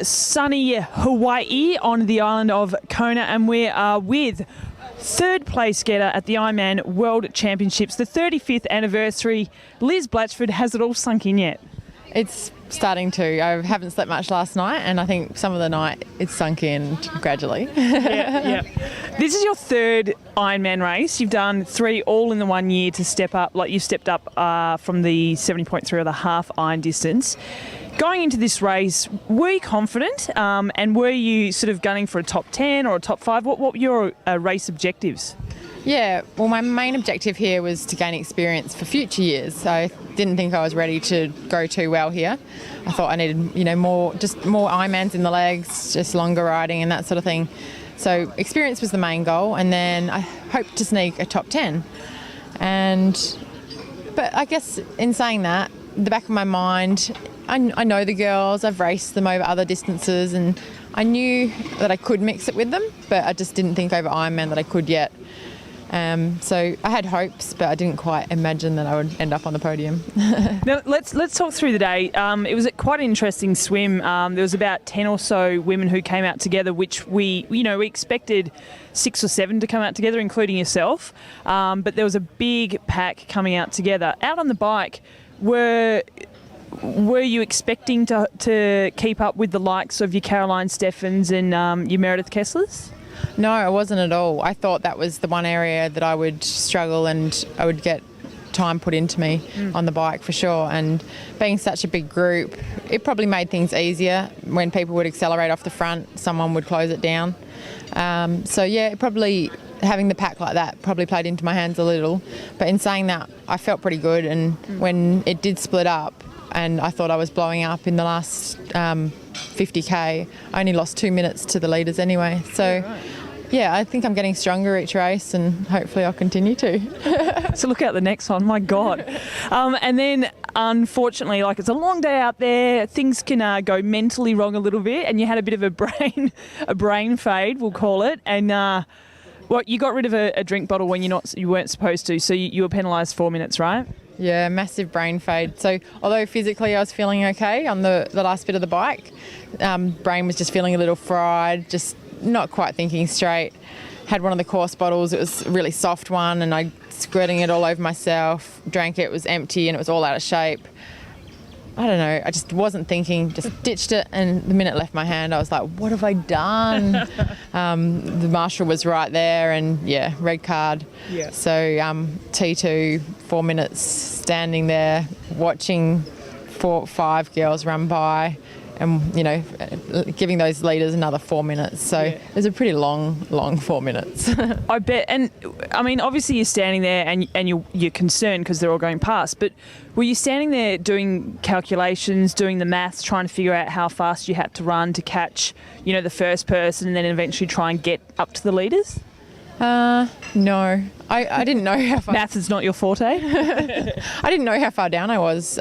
sunny Hawaii on the island of Kona, and we are with third place getter at the Ironman World Championships, the 35th anniversary. Liz Blatchford, has it all sunk in yet? It's starting to. I haven't slept much last night, and I think some of the night it's sunk in gradually. Yeah. This is your third Ironman race. You've done 3 all in the 1 year to step up, like you've stepped up from the 70.3 or the half iron distance. Going into this race, were you confident and were you sort of gunning for a top 10 or a top 5? What were your race objectives? Yeah, well, my main objective here was to gain experience for future years. So I didn't think I was ready to go too well here. I thought I needed, more Ironmans in the legs, just longer riding and that sort of thing. So experience was the main goal, and then I hoped to sneak a top 10. But I guess in saying that, in the back of my mind, I know the girls, I've raced them over other distances, and I knew that I could mix it with them, but I just didn't think over Ironman that I could yet. So I had hopes, but I didn't quite imagine that I would end up on the podium. Now let's talk through the day. It was quite an interesting swim. There was about 10 or so women who came out together, which we expected 6 or 7 to come out together, including yourself. But there was a big pack coming out together. Out on the bike, were you expecting to keep up with the likes of your Caroline Steffens and your Meredith Kesslers? No, I wasn't at all. I thought that was the one area that I would struggle and I would get time put into me on the bike for sure. And being such a big group, it probably made things easier. When people would accelerate off the front, someone would close it down. Probably having the pack like that probably played into my hands a little. But in saying that, I felt pretty good. And when it did split up, and I thought I was blowing up in the last 50k, I only lost 2 minutes to the leaders anyway. So, yeah, I think I'm getting stronger each race, and hopefully I'll continue to. So look out the next one, my God. And then, unfortunately, it's a long day out there. Things can go mentally wrong a little bit, and you had a bit of a brain fade, we'll call it. And you got rid of a drink bottle when you weren't supposed to, so you were penalised 4 minutes, right? Yeah, massive brain fade. So although physically I was feeling okay on the last bit of the bike, brain was just feeling a little fried, just not quite thinking straight. Had one of the course bottles, it was a really soft one, and I squirting it all over myself, drank it, was empty and it was all out of shape. I don't know, I just wasn't thinking, just ditched it, and the minute it left my hand I was like, what have I done? The marshal was right there, and yeah, red card. Yeah. So T2, 4 minutes standing there watching 5 girls run by, and giving those leaders another 4 minutes. So It was a pretty long 4 minutes. I bet. And I mean, obviously you're standing there and you're concerned because they're all going past, but were you standing there doing calculations, doing the maths, trying to figure out how fast you had to run to catch, the first person, and then eventually try and get up to the leaders? No, I didn't know how far. Maths is not your forte? I didn't know how far down I was.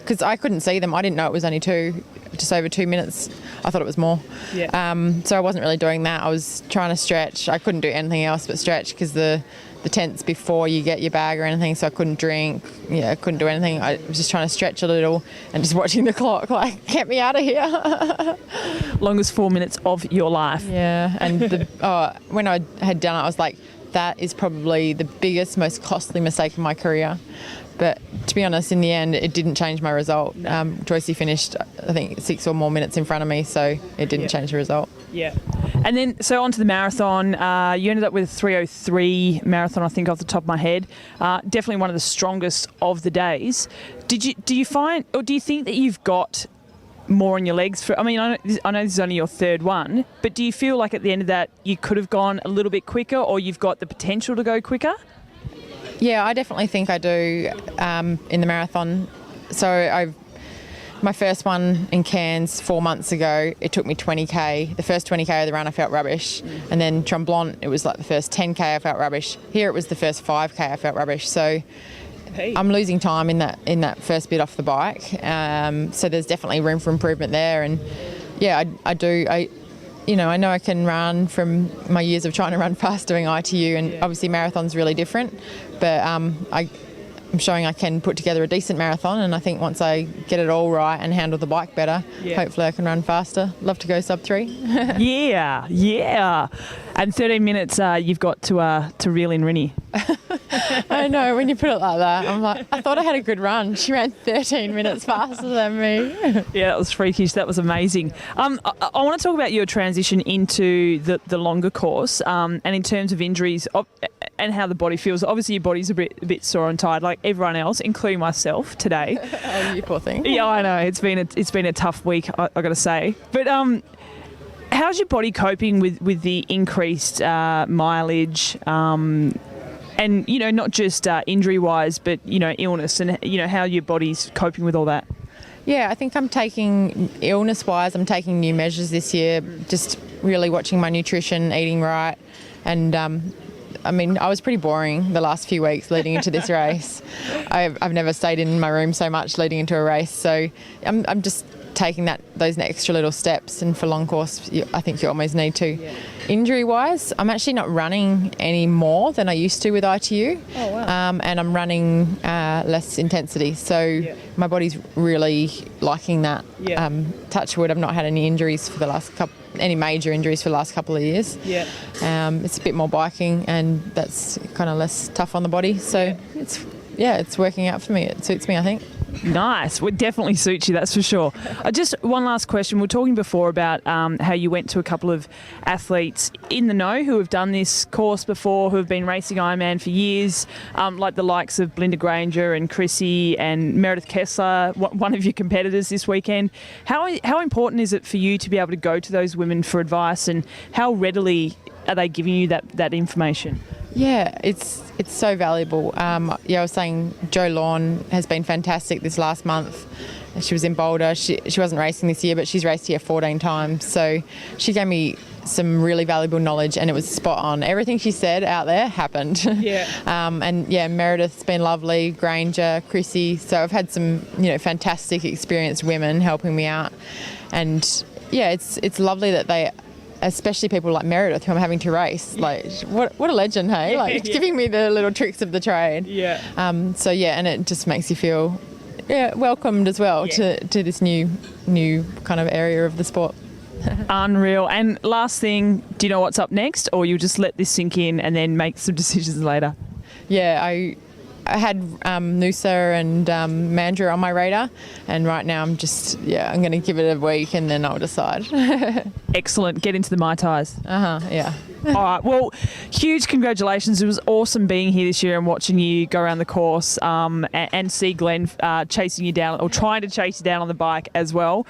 Because I couldn't see them. I didn't know it was only just over 2 minutes. I thought it was more. Yeah. So I wasn't really doing that. I was trying to stretch. I couldn't do anything else but stretch because the tent's before you get your bag or anything, so I couldn't drink. Yeah, I couldn't do anything. I was just trying to stretch a little and just watching the clock, get me out of here. Longest 4 minutes of your life. Yeah, and when I had done it, I was like, that is probably the biggest, most costly mistake of my career. But to be honest, in the end, it didn't change my result. Joycey finished, I think, 6 or more minutes in front of me, so it didn't change the result. Yeah. And then, so on to the marathon. You ended up with a 3:03 marathon, I think, off the top of my head. Definitely one of the strongest of the days. Do you find, or do you think that you've got more in your legs? I know this is only your third one, but do you feel like at the end of that you could have gone a little bit quicker, or you've got the potential to go quicker? Yeah, I definitely think I do in the marathon. So my first one in Cairns 4 months ago, it took me 20k. The first 20k of the run I felt rubbish. And then Tremblant, it was like the first 10k I felt rubbish. Here it was the first 5k I felt rubbish. So I'm losing time in that first bit off the bike. So there's definitely room for improvement there. And yeah, I do. I know I can run from my years of trying to run fast doing ITU, and obviously marathon's really different. But I'm showing I can put together a decent marathon, and I think once I get it all right and handle the bike better, hopefully I can run faster. Love to go sub 3. Yeah. And 13 minutes you've got to reel in Rinny. I know, when you put it like that, I'm like, I thought I had a good run. She ran 13 minutes faster than me. Yeah, that was freakish. That was amazing. I want to talk about your transition into the longer course, and in terms of injuries and how the body feels. Obviously, your body's a bit sore and tired, like everyone else, including myself today. Oh, you poor thing. Yeah, I know. It's been a tough week, I got to say. But how's your body coping with the increased mileage? And, not just injury-wise, but, illness, and, how your body's coping with all that? Yeah, I think I'm taking, illness-wise, I'm taking new measures this year, just really watching my nutrition, eating right. And, I was pretty boring the last few weeks leading into this race. I've never stayed in my room so much leading into a race. So I'm just taking those extra little steps, and for long course I think you almost need to. Injury wise, I'm actually not running any more than I used to with ITU. Oh, wow. And I'm running less intensity, so my body's really liking that. Touch wood, I've not had any injuries for the last any major injuries for the last couple of years. It's a bit more biking, and that's kind of less tough on the body, so it's working out for me. It suits me, I think. Nice. Would definitely suit you, that's for sure. Just one last question. We were talking before about how you went to a couple of athletes in the know who have done this course before, who have been racing Ironman for years, like the likes of Belinda Granger and Chrissy and Meredith Kessler, one of your competitors this weekend. How important is it for you to be able to go to those women for advice, and how readily are they giving you that information? Yeah, it's so valuable. I was saying Jo Lawn has been fantastic this last month. She was in Boulder. She wasn't racing this year, but she's raced here 14 times. So she gave me some really valuable knowledge, and it was spot on. Everything she said out there happened. Meredith's been lovely, Granger, Chrissy. So I've had some, fantastic experienced women helping me out. And it's lovely that they, especially people like Meredith, who I'm having to race. Like, what a legend, hey? Like, giving me the little tricks of the trade. And it just makes you feel welcomed as well to this new kind of area of the sport. Unreal. And last thing, do you know what's up next, or you'll just let this sink in and then make some decisions later? I had Noosa and Mandurah on my radar, and right now I'm just, I'm going to give it a week and then I'll decide. Excellent. Get into the Mai Tais. All right. Well, huge congratulations. It was awesome being here this year and watching you go around the course and see Glenn chasing you down, or trying to chase you down on the bike as well.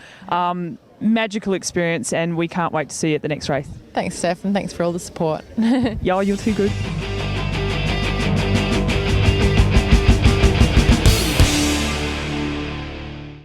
Magical experience, and we can't wait to see you at the next race. Thanks, Steph, and thanks for all the support. You're too good.